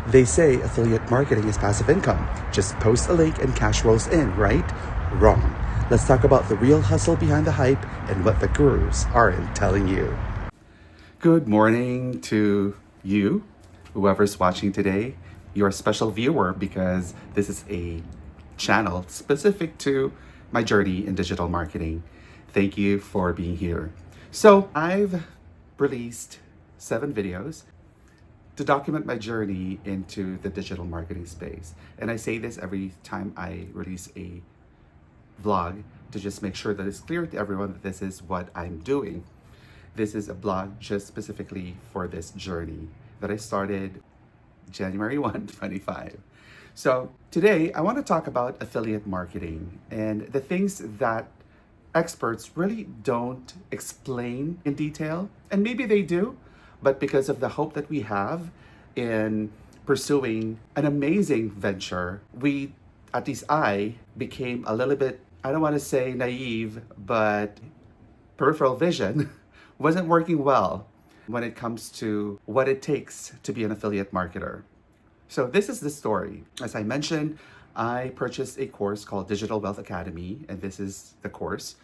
They say affiliate marketing is passive income. Just post a link and cash rolls in, right? Wrong. Let's talk about the real hustle behind the hype and what the gurus aren't telling you. Good morning to you, whoever's watching today. You're a special viewer because this is a channel specific to my journey in digital marketing. Thank you for being here. So I've released 7 videos to document my journey into the digital marketing space. And I say this every time I release a vlog to just make sure that it's clear to everyone that this is what I'm doing. This is a blog just specifically for this journey that I started January 1, 25. So today I want to talk about affiliate marketing and the things that experts really don't explain in detail. And maybe they do, but because of the hope that we have in pursuing an amazing venture, we, at least I, became a little bit, I don't want to say naive, but peripheral vision wasn't working well when it comes to what it takes to be an affiliate marketer. So this is the story. As I mentioned, I purchased a course called Digital Wealth Academy, and this is the course.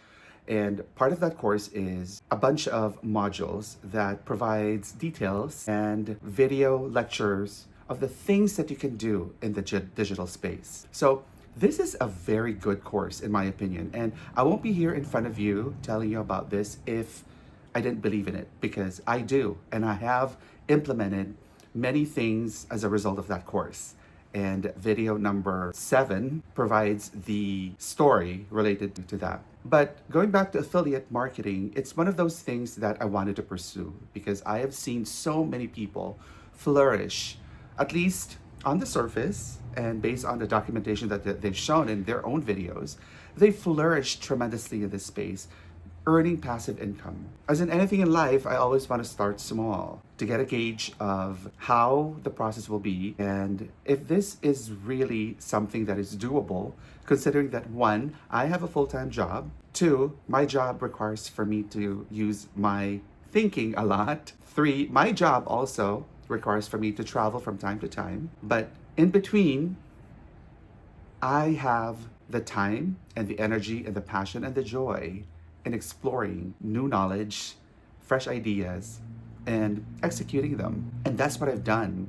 And part of that course is a bunch of modules that provides details and video lectures of the things that you can do in the digital space. So this is a very good course in my opinion. And I won't be here in front of you telling you about this if I didn't believe in it, because I do. And I have implemented many things as a result of that course. And video number 7 provides the story related to that. But going back to affiliate marketing, it's one of those things that I wanted to pursue because I have seen so many people flourish, at least on the surface and based on the documentation that they've shown in their own videos, they flourish tremendously in this space, earning passive income. As in anything in life, I always want to start small to get a gauge of how the process will be and if this is really something that is doable, considering that 1, I have a full-time job, 2, my job requires for me to use my thinking a lot, 3, my job also requires for me to travel from time to time, but in between, I have the time and the energy and the passion and the joy in exploring new knowledge, fresh ideas, and executing them. And that's what I've done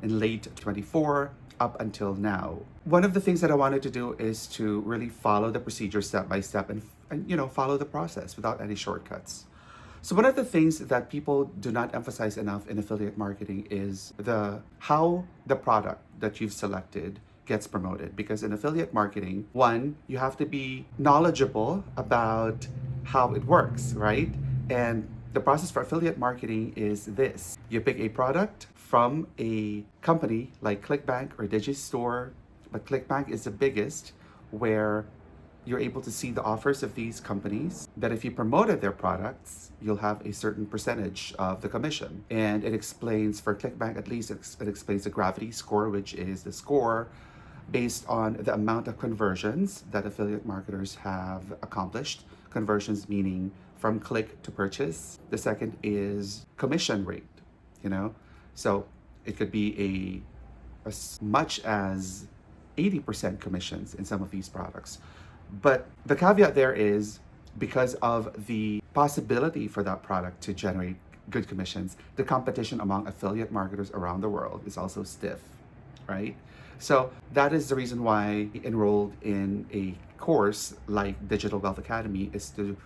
in late 24 up until now. One of the things that I wanted to do is to really follow the procedure step by step and follow the process without any shortcuts. So one of the things that people do not emphasize enough in affiliate marketing is how the product that you've selected gets promoted. Because in affiliate marketing, 1, you have to be knowledgeable about how it works, right? And the process for affiliate marketing is this. You pick a product from a company like ClickBank or Digistore, but ClickBank is the biggest, where you're able to see the offers of these companies, that if you promoted their products, you'll have a certain percentage of the commission. And it explains, for ClickBank at least, it explains the gravity score, which is the score based on the amount of conversions that affiliate marketers have accomplished. Conversions meaning from click to purchase. The second is commission rate, So it could be as much as 80% commissions in some of these products. But the caveat there is because of the possibility for that product to generate good commissions, the competition among affiliate marketers around the world is also stiff, right? So that is the reason why I enrolled in a course like Digital Wealth Academy, is to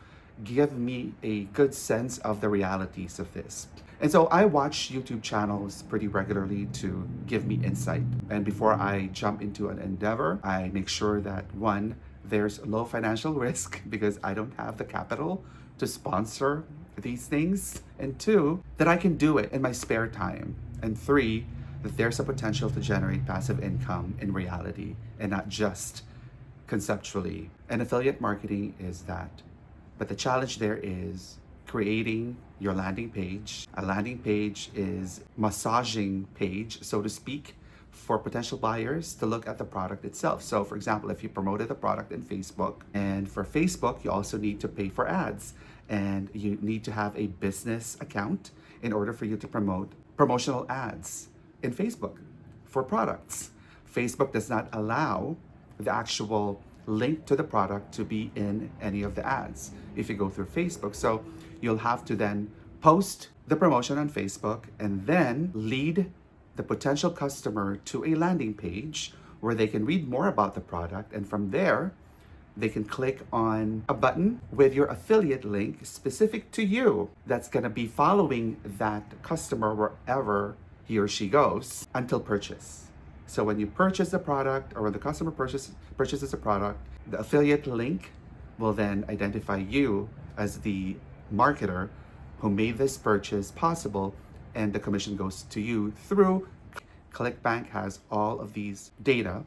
give me a good sense of the realities of this. And so I watch YouTube channels pretty regularly to give me insight. And before I jump into an endeavor, I make sure that 1, there's low financial risk because I don't have the capital to sponsor these things. And 2, that I can do it in my spare time. And 3, that there's a potential to generate passive income in reality and not just conceptually. And affiliate marketing is that. But the challenge there is creating your landing page. A landing page is massaging page, so to speak, for potential buyers to look at the product itself. So for example, if you promoted the product in Facebook, and for Facebook, you also need to pay for ads, and you need to have a business account in order for you to promote promotional ads in Facebook for products. Facebook does not allow the actual link to the product to be in any of the ads if you go through Facebook. So you'll have to then post the promotion on Facebook and then lead the potential customer to a landing page where they can read more about the product, and from there they can click on a button with your affiliate link specific to you that's going to be following that customer wherever he or she goes until purchase. So when you purchase the product, or when the customer purchases a product, the affiliate link will then identify you as the marketer who made this purchase possible, and the commission goes to you through ClickBank. Has all of these data,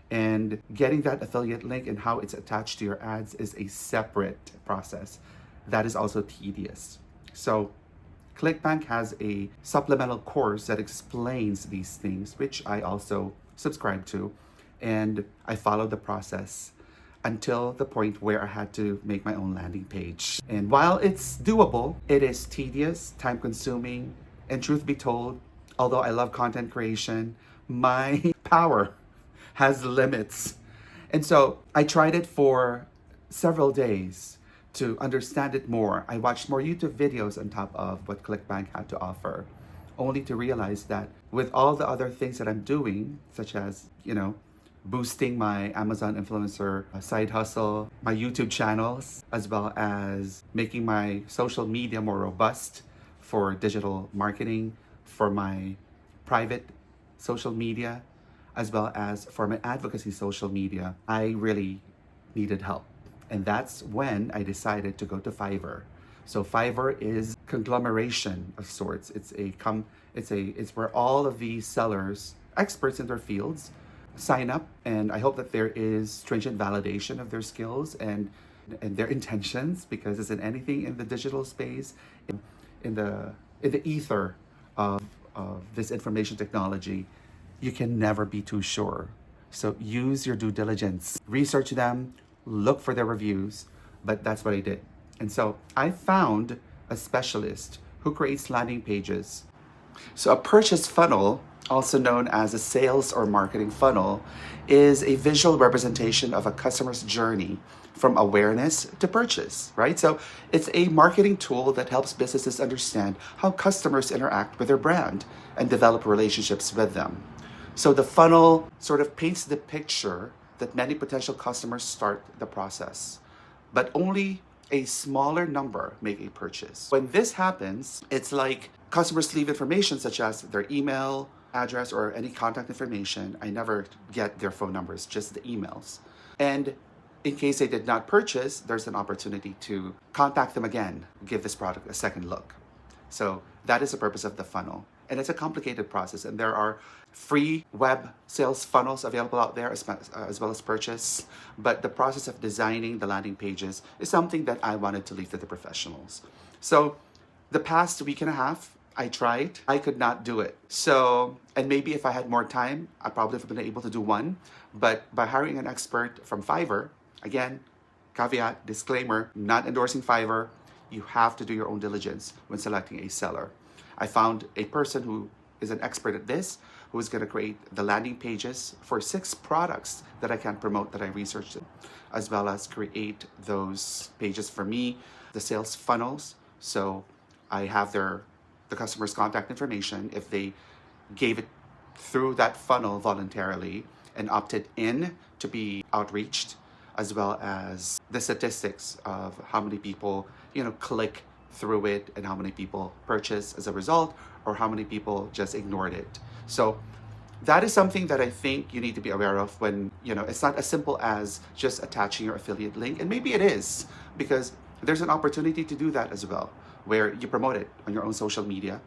and getting that affiliate link and how it's attached to your ads is a separate process. That is also tedious. So ClickBank has a supplemental course that explains these things, which I also subscribe to, and I followed the process until the point where I had to make my own landing page. And while it's doable, it is tedious, time consuming, and truth be told, although I love content creation, my power has limits. And so I tried it for several days to understand it more. I watched more YouTube videos on top of what ClickBank had to offer, only to realize that with all the other things that I'm doing, such as, boosting my Amazon influencer side hustle, my YouTube channels, as well as making my social media more robust for digital marketing, for my private social media, as well as for my advocacy social media, I really needed help. And that's when I decided to go to Fiverr. So Fiverr is conglomeration of sorts. It's where all of these sellers, experts in their fields, sign up, and I hope that there is stringent validation of their skills and their intentions, because isn't anything in the digital space, in the ether of this information technology, you can never be too sure. So use your due diligence, research them, look for their reviews, but that's what I did. And so I found a specialist who creates landing pages. So a purchase funnel, also known as a sales or marketing funnel, is a visual representation of a customer's journey from awareness to purchase, right? So it's a marketing tool that helps businesses understand how customers interact with their brand and develop relationships with them. So the funnel sort of paints the picture that many potential customers start the process, but only a smaller number make a purchase. When this happens, it's like customers leave information such as their email, address, or any contact information. I never get their phone numbers, just the emails. And in case they did not purchase, there's an opportunity to contact them again, give this product a second look. So that is the purpose of the funnel. And it's a complicated process, and there are free web sales funnels available out there as well as purchase. But the process of designing the landing pages is something that I wanted to leave to the professionals. So the past week and a half, I tried. I could not do it. So, and maybe if I had more time, I probably would have been able to do one. But by hiring an expert from Fiverr, again, caveat, disclaimer, not endorsing Fiverr, you have to do your own diligence when selecting a seller. I found a person who is an expert at this, who is going to create the landing pages for 6 products that I can promote that I researched, as well as create those pages for me, the sales funnels. So I have the customer's contact information if they gave it through that funnel voluntarily and opted in to be outreached, as well as the statistics of how many people, click through it and how many people purchase as a result, or how many people just ignored it. So that is something that I think you need to be aware of when, it's not as simple as just attaching your affiliate link. And maybe it is, because there's an opportunity to do that as well, where you promote it on your own social media,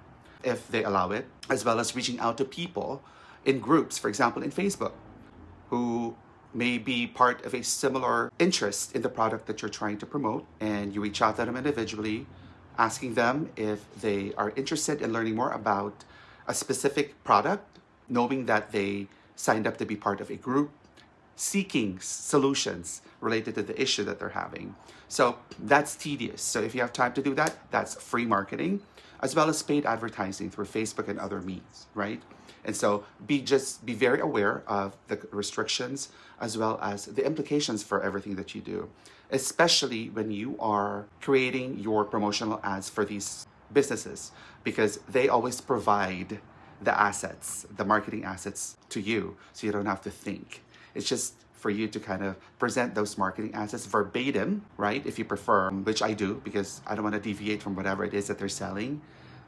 if they allow it, as well as reaching out to people in groups, for example, in Facebook, who may be part of a similar interest in the product that you're trying to promote, and you reach out to them individually, asking them if they are interested in learning more about a specific product, knowing that they signed up to be part of a group seeking solutions related to the issue that they're having. So that's tedious. So if you have time to do that, that's free marketing. as well as paid advertising through Facebook and other means, right? And so be very aware of the restrictions as well as the implications for everything that you do, especially when you are creating your promotional ads for these businesses, because they always provide the assets, the marketing assets to you, so you don't have to think. It's just for you to kind of present those marketing assets verbatim, right? If you prefer, which I do, because I don't want to deviate from whatever it is that they're selling.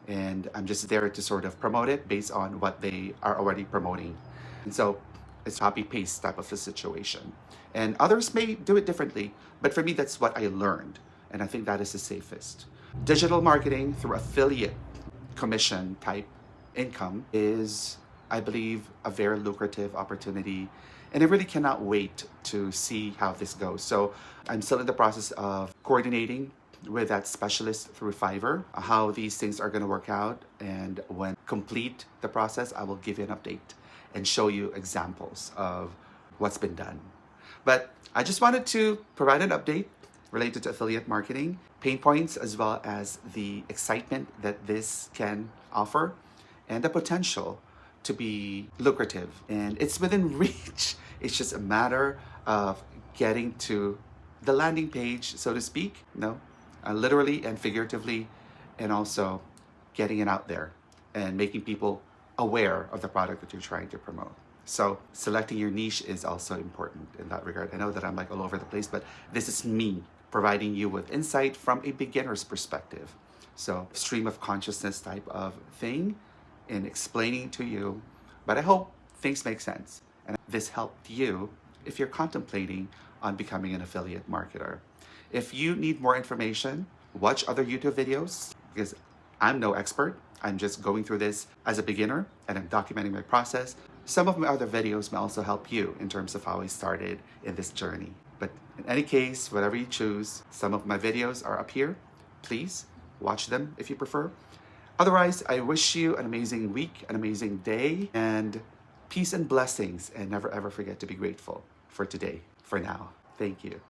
And I'm just there to sort of promote it based on what they are already promoting. And so it's copy paste type of a situation. And others may do it differently, but for me, that's what I learned. And I think that is the safest. Digital marketing through affiliate commission type income is, I believe, a very lucrative opportunity. And I really cannot wait to see how this goes. So I'm still in the process of coordinating with that specialist through Fiverr, how these things are going to work out. And when complete the process, I will give you an update and show you examples of what's been done. But I just wanted to provide an update related to affiliate marketing, pain points, as well as the excitement that this can offer and the potential to be lucrative. And it's within reach. It's just a matter of getting to the landing page, so to speak, literally and figuratively, and also getting it out there and making people aware of the product that you're trying to promote. So selecting your niche is also important in that regard. I know that I'm like all over the place, but this is me providing you with insight from a beginner's perspective. So stream of consciousness type of thing in explaining to you, but I hope things make sense. And this helped you if you're contemplating on becoming an affiliate marketer. If you need more information, watch other YouTube videos, because I'm no expert. I'm just going through this as a beginner and I'm documenting my process. Some of my other videos may also help you in terms of how I started in this journey. But in any case, whatever you choose, some of my videos are up here. Please watch them if you prefer. Otherwise, I wish you an amazing week, an amazing day, and peace and blessings. And never ever forget to be grateful for today, for now. Thank you.